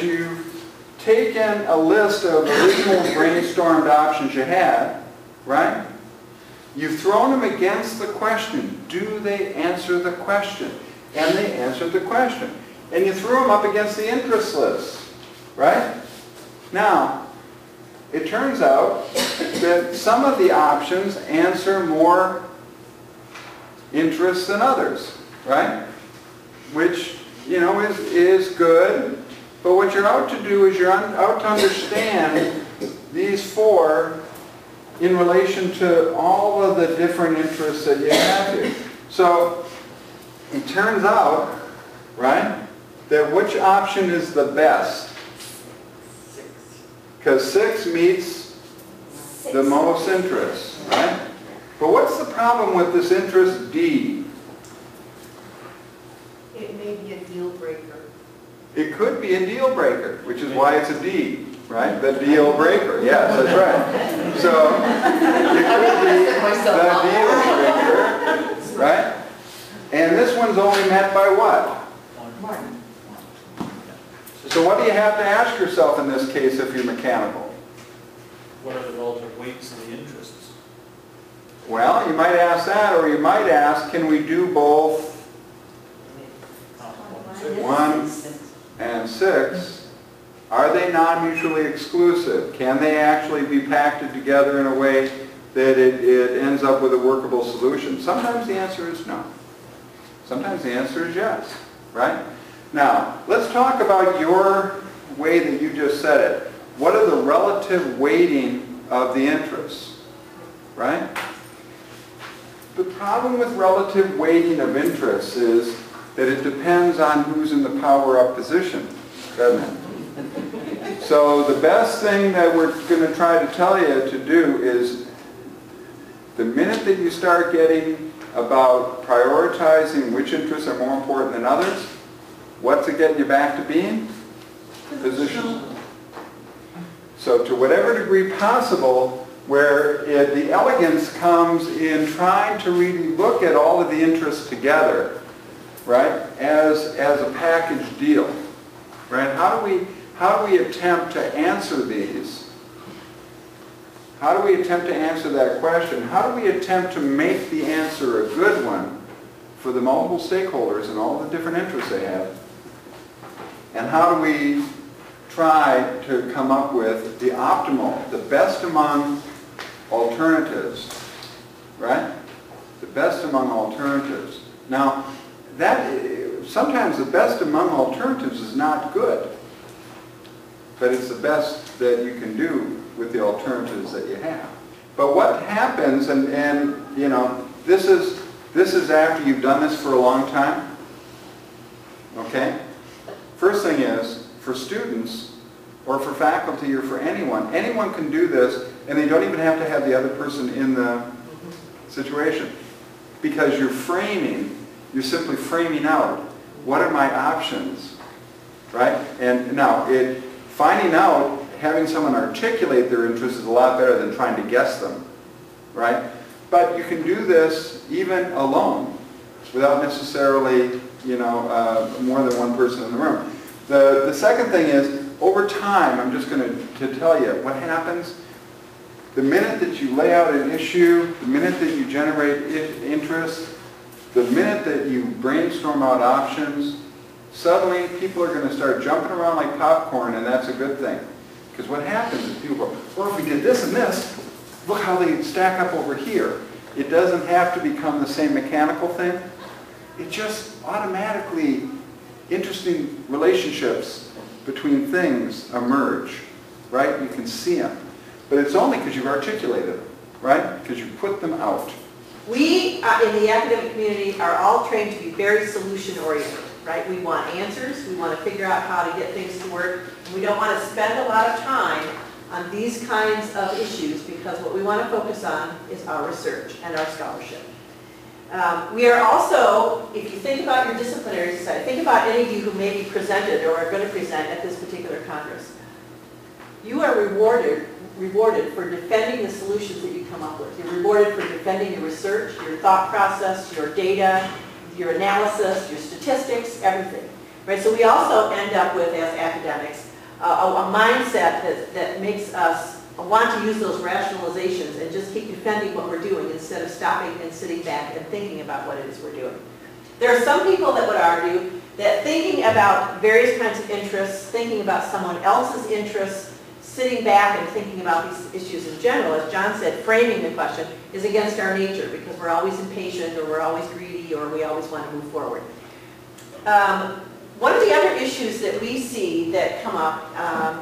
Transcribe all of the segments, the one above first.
is you've taken a list of original brainstormed options you had, right? You've thrown them against the question. Do they answer the question? And they answered the question. And you threw them up against the interest list, right? Now, it turns out that some of the options answer more interest than others, right? Which, you know, is good. But what you're out to do is you're out to understand these four in relation to all of the different interests that you have here. So it turns out, right, that which option is the best? 6. Because 6 meets the most interest, right? But what's the problem with this interest D? It may be a deal breaker. It could be a deal breaker, which is why it's a D, right? The deal breaker, yes, that's right. So it could be the deal breaker, right? And this one's only met by what? 1. So what do you have to ask yourself in this case if you're mechanical? What are the relative weights of the interests? Well, you might ask that, or you might ask, can we do both 1 and 6? Are they non-mutually exclusive? Can they actually be packed together in a way that it ends up with a workable solution? Sometimes the answer is no. Sometimes the answer is yes, right? Now, let's talk about your way that you just said it. What are the relative weighting of the interests, right? The problem with relative weighting of interests is that it depends on who's in the power-up position, doesn't it? So the best thing that we're going to try to tell you to do is the minute that you start getting about prioritizing which interests are more important than others, what's it getting you back to being? Position. So to whatever degree possible, where the elegance comes in trying to really look at all of the interests together, right, as a package deal, right? How do we attempt to answer these? How do we attempt to answer that question? How do we attempt to make the answer a good one for the multiple stakeholders and all the different interests they have? And how do we try to come up with the optimal, the best among alternatives, right? The best among alternatives. Now, sometimes the best among alternatives is not good, but it's the best that you can do with the alternatives that you have. But what happens, and you know, this is after you've done this for a long time, okay? First thing is, for students, or for faculty, or for anyone can do this, and they don't even have to have the other person in the situation. Because you're simply framing out, what are my options, right? And now, finding out, having someone articulate their interests is a lot better than trying to guess them, right? But you can do this even alone, without necessarily, you know, more than one person in the room. The second thing is, over time, I'm just going to tell you what happens. The minute that you lay out an issue, the minute that you generate interest, the minute that you brainstorm out options, suddenly people are going to start jumping around like popcorn, and that's a good thing. Because what happens is people go, well, if we did this and this, look how they stack up over here. It doesn't have to become the same mechanical thing. It just automatically, interesting relationships between things emerge, right? You can see them. But it's only because you've articulated them, right? Because you put them out. We in the academic community are all trained to be very solution-oriented, right? We want answers. We want to figure out how to get things to work. And we don't want to spend a lot of time on these kinds of issues because what we want to focus on is our research and our scholarship. We are also, if you think about your disciplinary society, think about any of you who may be presented or are going to present at this particular Congress. You are rewarded for defending the solutions that you come up with. You're rewarded for defending your research, your thought process, your data, your analysis, your statistics, everything. Right? So we also end up with, as academics, a mindset that makes us want to use those rationalizations and just keep defending what we're doing instead of stopping and sitting back and thinking about what it is we're doing. There are some people that would argue that thinking about various kinds of interests, thinking about someone else's interests, sitting back and thinking about these issues in general, as John said, framing the question, is against our nature because we're always impatient or we're always greedy or we always want to move forward. One of the other issues that we see that come up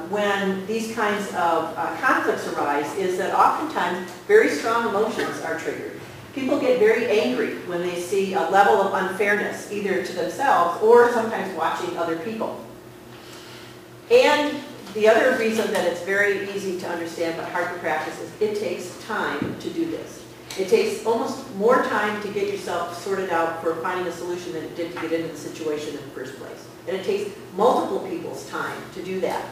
when these kinds of conflicts arise is that oftentimes very strong emotions are triggered. People get very angry when they see a level of unfairness, either to themselves or sometimes watching other people. And the other reason that it's very easy to understand but hard to practice is it takes time to do this. It takes almost more time to get yourself sorted out for finding a solution than it did to get into the situation in the first place. And it takes multiple people's time to do that.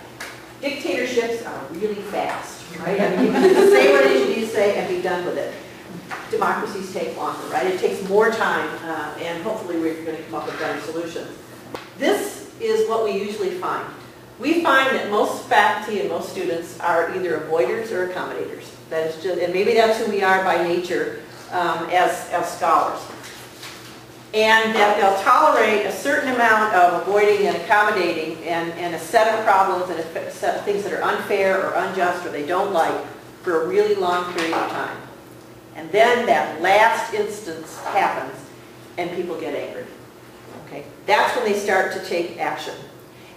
Dictatorships are really fast, right? I mean, you can just say what it is you need to say and be done with it. Democracies take longer, right? It takes more time, and hopefully we're going to come up with better solutions. This is what we usually find. We find that most faculty and most students are either avoiders or accommodators. That is just, and maybe that's who we are by nature as scholars. And that they'll tolerate a certain amount of avoiding and accommodating and a set of problems and a set of things that are unfair or unjust or they don't like for a really long period of time. And then that last instance happens and people get angry. Okay? That's when they start to take action.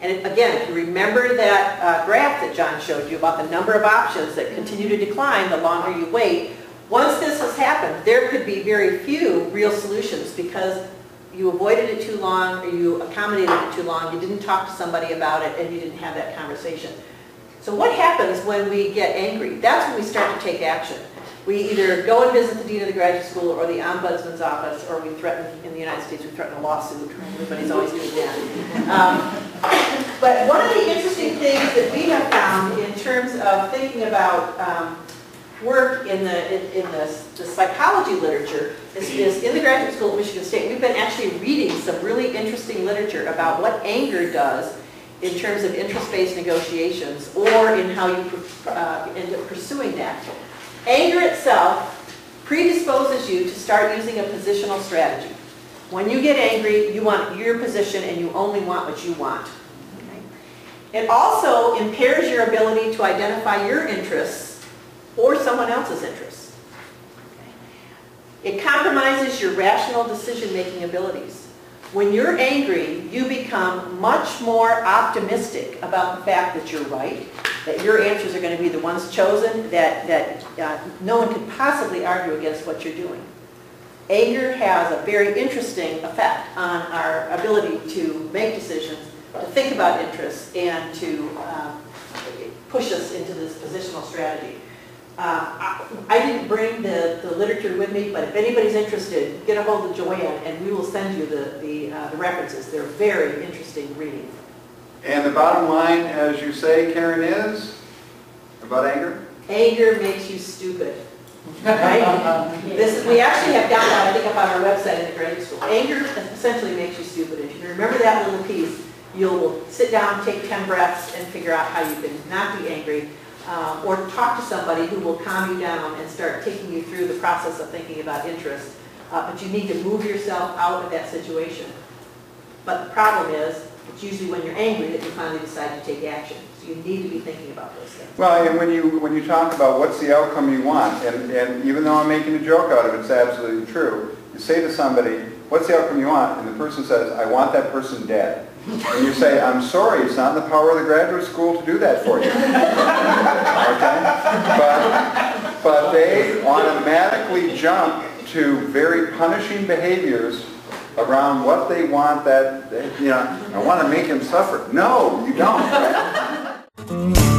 And again, if you remember that graph that John showed you about the number of options that continue to decline the longer you wait, once this has happened, there could be very few real solutions because you avoided it too long or you accommodated it too long, you didn't talk to somebody about it, and you didn't have that conversation. So what happens when we get angry? That's when we start to take action. We either go and visit the dean of the graduate school or the ombudsman's office, or we threaten, in the United States, we threaten a lawsuit. Everybody's always doing that. But one of the interesting things that we have found in terms of thinking about work in the psychology literature is in the graduate school at Michigan State. We've been actually reading some really interesting literature about what anger does in terms of interest-based negotiations or in how you end up pursuing that. Anger itself predisposes you to start using a positional strategy. When you get angry, you want your position and you only want what you want. Okay? It also impairs your ability to identify your interests or someone else's interests. Okay? It compromises your rational decision-making abilities. When you're angry, you become much more optimistic about the fact that you're right, that your answers are going to be the ones chosen, that no one could possibly argue against what you're doing. Anger has a very interesting effect on our ability to make decisions, to think about interests, and to push us into this positional strategy. I didn't bring the literature with me, but if anybody's interested, get a hold of Joanne and we will send you the references. They're very interesting reading. And the bottom line, as you say, Karen, is about anger? Anger makes you stupid. Right? We actually have got that, I think, up on our website in the graduate school. Anger essentially makes you stupid. If you remember that little piece, you'll sit down, take 10 breaths, and figure out how you can not be angry. Or talk to somebody who will calm you down and start taking you through the process of thinking about interest. But you need to move yourself out of that situation. But the problem is, it's usually when you're angry that you finally decide to take action. So you need to be thinking about those things. Well, and when you talk about what's the outcome you want, and even though I'm making a joke out of it, it's absolutely true. You say to somebody, what's the outcome you want? And the person says, I want that person dead. And you say, I'm sorry, it's not in the power of the graduate school to do that for you. Okay? But they automatically jump to very punishing behaviors around what they want that, I want to make him suffer. No, you don't. Right?